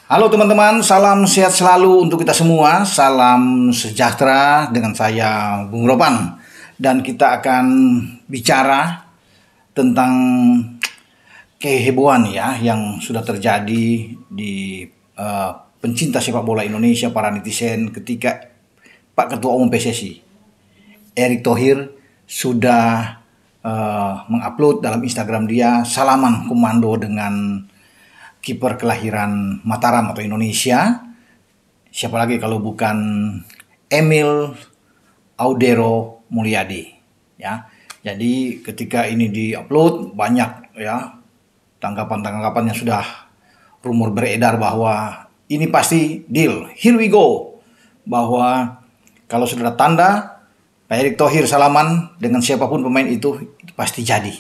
Halo teman-teman, salam sehat selalu untuk kita semua. Salam sejahtera dengan saya Bung Ropan. Dan kita akan bicara tentang kehebohan ya yang sudah terjadi di pencinta sepak bola Indonesia, para netizen ketika Pak Ketua Umum PSSI Erick Thohir sudah mengupload dalam Instagram dia salaman komando dengan kiper kelahiran Mataram atau Indonesia. Siapa lagi kalau bukan Emil Audero Mulyadi ya. Jadi ketika ini diupload banyak ya tanggapan-tanggapan yang sudah rumor beredar bahwa ini pasti deal. Here we go. Bahwa kalau sudah ada tanda Pak Erick Thohir salaman dengan siapapun pemain itu pasti jadi.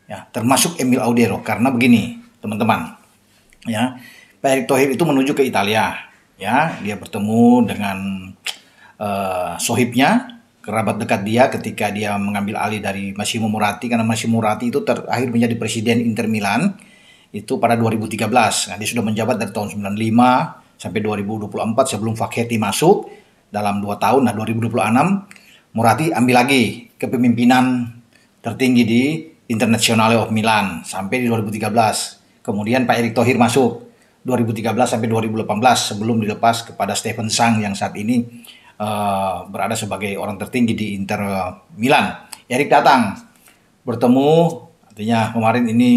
Ya, termasuk Emil Audero karena begini, teman-teman. Ya, Pak Erick Thohir itu menuju ke Italia. Ya, dia bertemu dengan sohibnya, kerabat dekat dia ketika dia mengambil alih dari Massimo Moratti, karena Massimo Moratti itu terakhir menjadi presiden Inter Milan itu pada 2013. Nah, dia sudah menjabat dari tahun 95 sampai 2024 sebelum Facchetti masuk dalam 2 tahun. Nah, 2026 Moratti ambil lagi kepemimpinan tertinggi di Internazionale of Milan sampai di 2013. Kemudian Pak Erick Thohir masuk 2013 sampai 2018 sebelum dilepas kepada Stefan Sang yang saat ini berada sebagai orang tertinggi di Inter Milan. Erick datang bertemu, artinya kemarin ini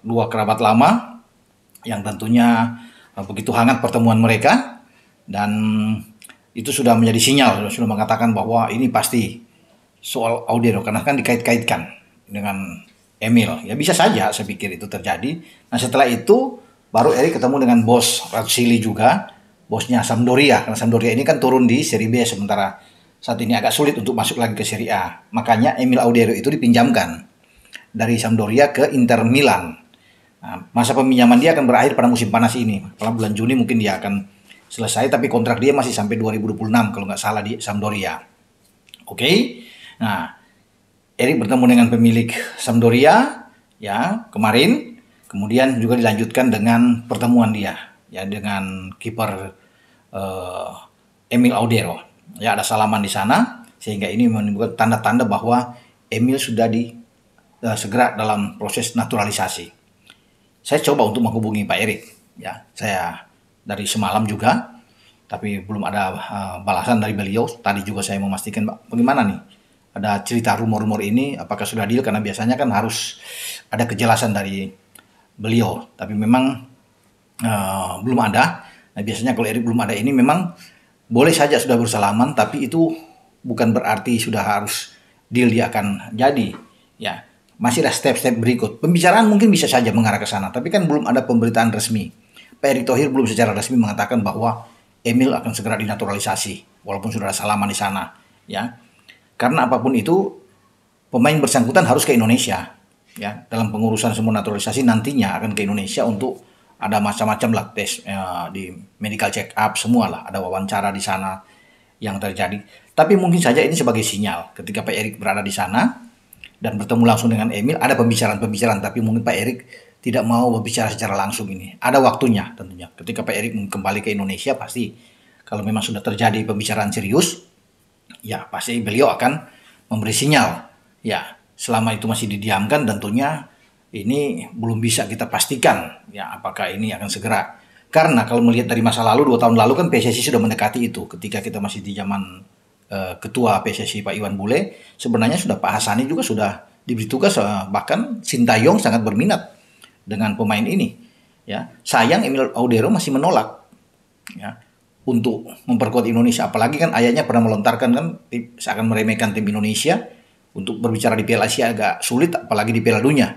dua kerabat lama yang tentunya begitu hangat pertemuan mereka, dan itu sudah menjadi sinyal, sudah mengatakan bahwa ini pasti soal Audero karena kan dikait-kaitkan dengan Emil. Ya bisa saja saya pikir itu terjadi. Nah setelah itu baru Erick ketemu dengan bos Razili juga, bosnya Sampdoria. Karena Sampdoria ini kan turun di Serie B sementara saat ini agak sulit untuk masuk lagi ke Serie A. Makanya Emil Audero itu dipinjamkan dari Sampdoria ke Inter Milan. Nah, masa peminjaman dia akan berakhir pada musim panas ini. Pada bulan Juni mungkin dia akan selesai, tapi kontrak dia masih sampai 2026 kalau nggak salah di Sampdoria. Oke. Nah, Erick bertemu dengan pemilik Sampdoria ya kemarin, kemudian juga dilanjutkan dengan pertemuan dia ya dengan kiper Emil Audero. Ya ada salaman di sana sehingga ini menimbulkan tanda-tanda bahwa Emil sudah segera dalam proses naturalisasi. Saya coba untuk menghubungi Pak Erick ya, saya dari semalam juga tapi belum ada balasan dari beliau. Tadi juga saya memastikan Pak, bagaimana nih? Ada cerita rumor-rumor ini, apakah sudah deal? Karena biasanya kan harus ada kejelasan dari beliau. Tapi memang belum ada. Nah biasanya kalau Erick belum ada ini memang boleh saja sudah bersalaman, tapi itu bukan berarti sudah harus deal dia akan jadi. Ya masih ada step-step berikut. Pembicaraan mungkin bisa saja mengarah ke sana, tapi kan belum ada pemberitaan resmi. Pak Erick Thohir belum secara resmi mengatakan bahwa Emil akan segera dinaturalisasi, walaupun sudah ada salaman di sana. Ya. Karena apapun itu pemain bersangkutan harus ke Indonesia ya, dalam pengurusan semua naturalisasi nantinya akan ke Indonesia untuk ada macam-macam lah tes di medical check up semua lah, ada wawancara di sana yang terjadi. Tapi mungkin saja ini sebagai sinyal ketika Pak Erick berada di sana dan bertemu langsung dengan Emil, ada pembicaraan-pembicaraan, tapi mungkin Pak Erick tidak mau berbicara secara langsung ini. Ada waktunya tentunya. Ketika Pak Erick kembali ke Indonesia pasti kalau memang sudah terjadi pembicaraan serius, ya pasti beliau akan memberi sinyal. Ya, selama itu masih didiamkan tentunya ini belum bisa kita pastikan ya apakah ini akan segera. Karena kalau melihat dari masa lalu 2 tahun lalu kan PSSI sudah mendekati itu ketika kita masih di zaman ketua PSSI Pak Iwan Bule, sebenarnya sudah Pak Hassani juga sudah diberi tugas, bahkan Sintayong sangat berminat dengan pemain ini. Ya, sayang Emil Audero masih menolak. Ya, untuk memperkuat Indonesia, apalagi kan ayahnya pernah melontarkan kan seakan meremehkan tim Indonesia untuk berbicara di Piala Asia agak sulit, apalagi di Piala Dunia.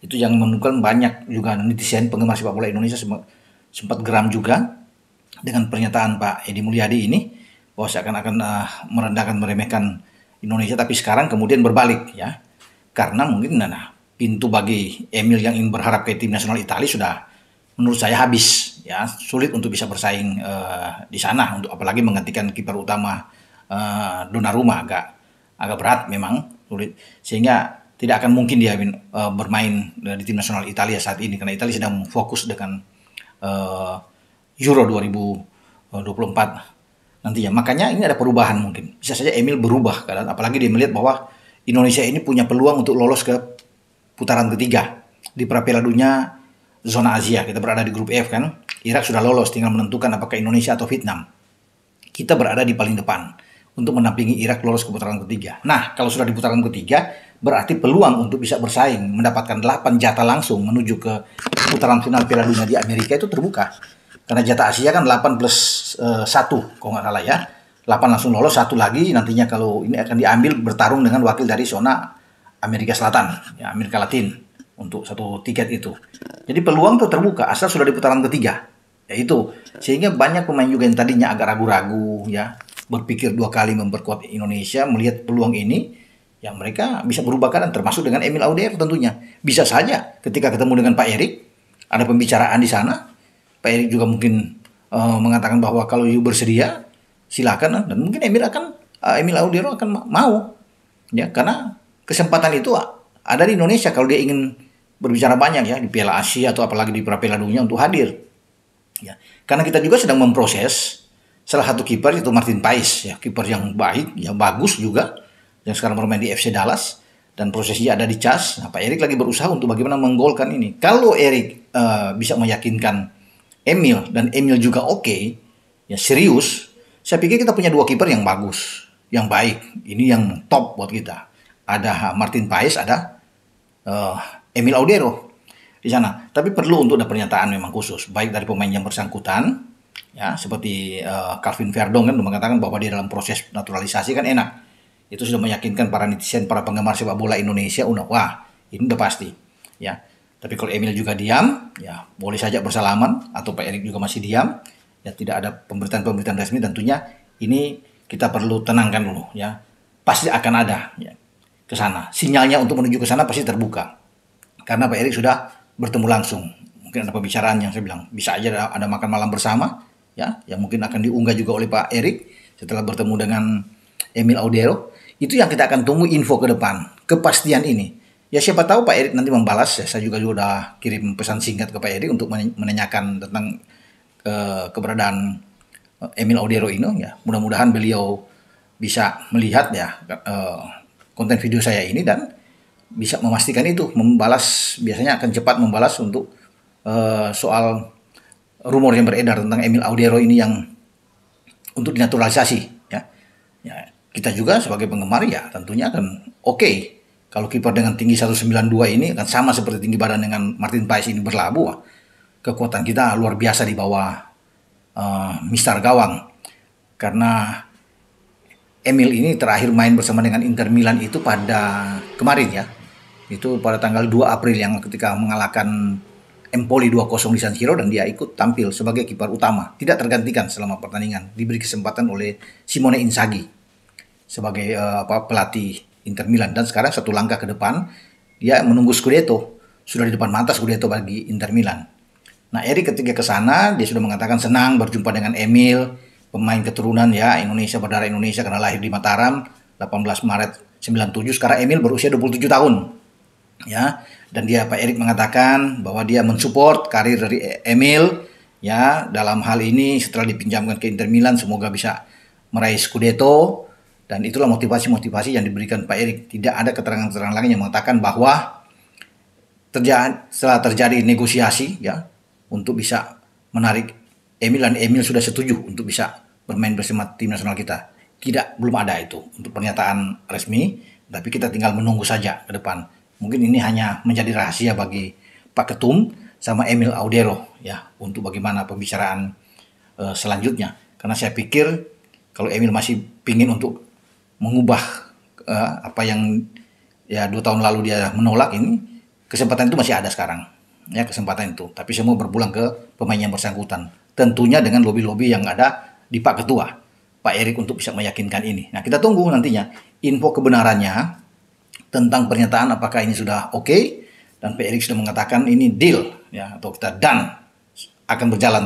Itu yang menunjukkan banyak juga netizen penggemar sepak bola Indonesia sempat geram juga dengan pernyataan Pak Edi Mulyadi ini bahwa seakan-akan merendahkan meremehkan Indonesia, tapi sekarang kemudian berbalik ya, karena mungkin pintu bagi Emil yang ingin berharap ke tim nasional Italia sudah menurut saya habis ya, sulit untuk bisa bersaing di sana, untuk apalagi menggantikan kiper utama Donnarumma agak berat memang, sulit, sehingga tidak akan mungkin dia bermain di tim nasional Italia saat ini karena Italia sedang fokus dengan Euro 2024 nantinya. Makanya ini ada perubahan mungkin. Bisa saja Emil berubah, karena apalagi dia melihat bahwa Indonesia ini punya peluang untuk lolos ke putaran ketiga di Piala Dunia zona Asia. Kita berada di grup F kan. Irak sudah lolos, tinggal menentukan apakah Indonesia atau Vietnam. Kita berada di paling depan untuk mendampingi Irak lolos ke putaran ketiga. Nah, kalau sudah di putaran ketiga, berarti peluang untuk bisa bersaing mendapatkan 8 jatah langsung menuju ke putaran final Piala Dunia di Amerika itu terbuka. Karena jatah Asia kan 8 plus 1, kalau nggak salah ya. 8 langsung lolos, 1 lagi nantinya kalau ini akan diambil bertarung dengan wakil dari zona Amerika Selatan, ya, Amerika Latin, untuk 1 tiket itu. Jadi peluang itu terbuka asal sudah di putaran ketiga. Yaitu, sehingga banyak pemain juga yang tadinya agak ragu-ragu, ya, berpikir 2 kali memperkuat Indonesia, melihat peluang ini, ya mereka bisa berubah keadaan, termasuk dengan Emil Audero tentunya. Bisa saja ketika ketemu dengan Pak Erik, ada pembicaraan di sana, Pak Erik juga mungkin mengatakan bahwa kalau you bersedia, silakan, dan mungkin Emil Audero akan mau, ya, karena kesempatan itu ada di Indonesia kalau dia ingin berbicara banyak, ya, di Piala Asia atau apalagi di Piala Dunia untuk hadir. Ya, karena kita juga sedang memproses salah satu kiper itu Martin Paes, ya, kiper yang baik, yang bagus juga, yang sekarang bermain di FC Dallas dan prosesnya ada di CAS. Nah, Pak Erik lagi berusaha untuk bagaimana menggolkan ini. Kalau Erik bisa meyakinkan Emil dan Emil juga oke, ya serius, saya pikir kita punya 2 kiper yang bagus, yang baik. Ini yang top buat kita. Ada Martin Paes, ada Emil Audero di sana. Tapi perlu untuk ada pernyataan memang khusus, baik dari pemain yang bersangkutan, ya, seperti Calvin Verdong kan mengatakan bahwa dia dalam proses naturalisasi kan enak. Itu sudah meyakinkan para netizen, para penggemar sepak bola Indonesia, wah, ini udah pasti, ya. Tapi kalau Emil juga diam, ya boleh saja bersalaman, atau Pak Erik juga masih diam, ya tidak ada pemberitaan-pemberitaan resmi, tentunya ini kita perlu tenangkan dulu, ya. Pasti akan ada, ya, ke sana. Sinyalnya untuk menuju ke sana pasti terbuka. Karena Pak Erik sudah bertemu langsung. Mungkin ada pembicaraan yang saya bilang, bisa aja ada makan malam bersama, ya, yang mungkin akan diunggah juga oleh Pak Erik setelah bertemu dengan Emil Audero. Itu yang kita akan tunggu info ke depan, kepastian ini. Ya siapa tahu Pak Erik nanti membalas, ya, saya juga udah kirim pesan singkat ke Pak Erik untuk menanyakan tentang keberadaan Emil Audero ini, ya. Mudah-mudahan beliau bisa melihat, ya, konten video saya ini dan bisa memastikan itu, membalas, biasanya akan cepat membalas untuk soal rumor yang beredar tentang Emil Audero ini yang untuk dinaturalisasi, ya. Ya, kita juga sebagai penggemar, ya, tentunya akan oke kalau kiper dengan tinggi 192 ini akan sama seperti tinggi badan dengan Martin Paes ini berlabuh. Kekuatan kita luar biasa di bawah Mister Gawang. Karena Emil ini terakhir main bersama dengan Inter Milan itu pada kemarin, ya. Itu pada tanggal 2 April yang ketika mengalahkan Empoli 2-0 di San Siro, dan dia ikut tampil sebagai kiper utama. Tidak tergantikan selama pertandingan. Diberi kesempatan oleh Simone Inzaghi sebagai pelatih Inter Milan. Dan sekarang 1 langkah ke depan, dia menunggu Scudetto. Sudah di depan mata Scudetto bagi Inter Milan. Nah, Erik ketika ke sana, dia sudah mengatakan senang berjumpa dengan Emil, pemain keturunan, ya, Indonesia, berdarah Indonesia karena lahir di Mataram 18 Maret 97. Sekarang Emil berusia 27 tahun. Ya, dan Pak Erik mengatakan bahwa dia mensupport karir dari Emil, ya, dalam hal ini setelah dipinjamkan ke Inter Milan semoga bisa meraih Scudetto, dan itulah motivasi-motivasi yang diberikan Pak Erik. Tidak ada keterangan-keterangan lain yang mengatakan bahwa setelah terjadi negosiasi, ya, untuk bisa menarik Emil, dan Emil sudah setuju untuk bisa bermain bersama tim nasional kita. Belum ada itu untuk pernyataan resmi, tapi kita tinggal menunggu saja ke depan. Mungkin ini hanya menjadi rahasia bagi Pak Ketum sama Emil Audero, ya, untuk bagaimana pembicaraan selanjutnya. Karena saya pikir kalau Emil masih pingin untuk mengubah apa yang, ya, 2 tahun lalu dia menolak ini, kesempatan itu masih ada sekarang, ya, kesempatan itu. Tapi semua berpulang ke pemain yang bersangkutan. Tentunya dengan lobby-lobby yang ada di Pak Ketua, Pak Erik, untuk bisa meyakinkan ini. Nah, kita tunggu nantinya info kebenarannya tentang pernyataan apakah ini sudah oke, dan Pak Erik sudah mengatakan ini deal, ya, atau kita done, akan berjalan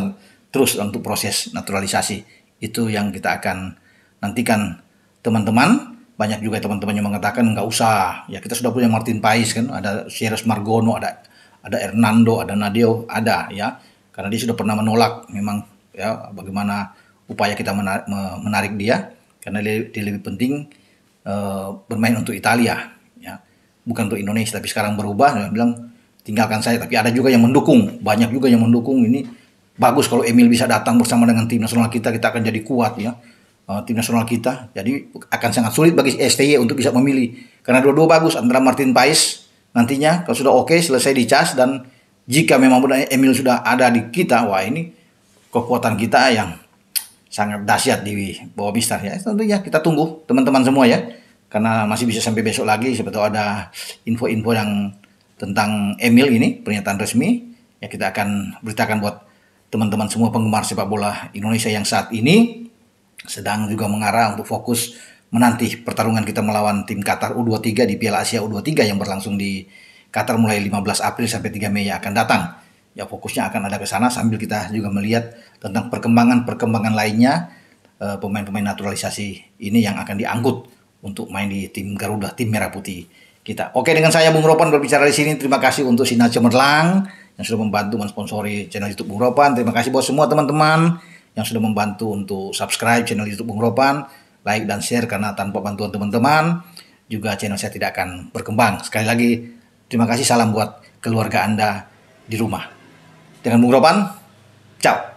terus untuk proses naturalisasi. Itu yang kita akan nantikan, teman-teman. Banyak juga teman-teman yang mengatakan nggak usah, ya, kita sudah punya Martin Paes kan, ada Sierras Margono, ada Hernando, ada Nadeo, ada, ya. karena dia sudah pernah menolak memang ya bagaimana upaya kita menarik dia, karena dia lebih penting bermain untuk Italia, ya, bukan untuk Indonesia. Tapi sekarang berubah, dia bilang tinggalkan saya. Tapi ada juga yang mendukung, banyak juga yang mendukung. Ini bagus kalau Emil bisa datang bersama dengan tim nasional kita akan jadi kuat ya. Tim nasional kita, jadi akan sangat sulit bagi STY untuk bisa memilih, karena dua-dua bagus antara Martin Paes nantinya kalau sudah oke selesai dicas, dan jika memang benar Emil sudah ada di kita, wah ini kekuatan kita yang sangat dahsyat di bawah Mister ya. Tentunya kita tunggu teman-teman semua ya, karena masih bisa sampai besok lagi, siapa tahu ada info-info yang tentang Emil ini, pernyataan resmi ya, kita akan beritakan buat teman-teman semua penggemar sepak bola Indonesia yang saat ini sedang juga mengarah untuk fokus menanti pertarungan kita melawan tim Qatar U23 di Piala Asia U23 yang berlangsung di Qatar mulai 15 April sampai 3 Mei yang akan datang. Ya, fokusnya akan ada ke sana sambil kita juga melihat tentang perkembangan lainnya pemain-pemain naturalisasi ini yang akan diangkut untuk main di tim Garuda, tim Merah Putih kita. Oke, dengan saya Bung Ropan berbicara di sini. Terima kasih untuk Sina Cemerlang yang sudah membantu mensponsori channel YouTube Bung Ropan. Terima kasih buat semua teman-teman yang sudah membantu untuk subscribe channel YouTube Bung Ropan, like dan share, karena tanpa bantuan teman-teman juga channel saya tidak akan berkembang. Sekali lagi terima kasih, salam buat keluarga Anda di rumah. Dengan Bung Ropan, ciao.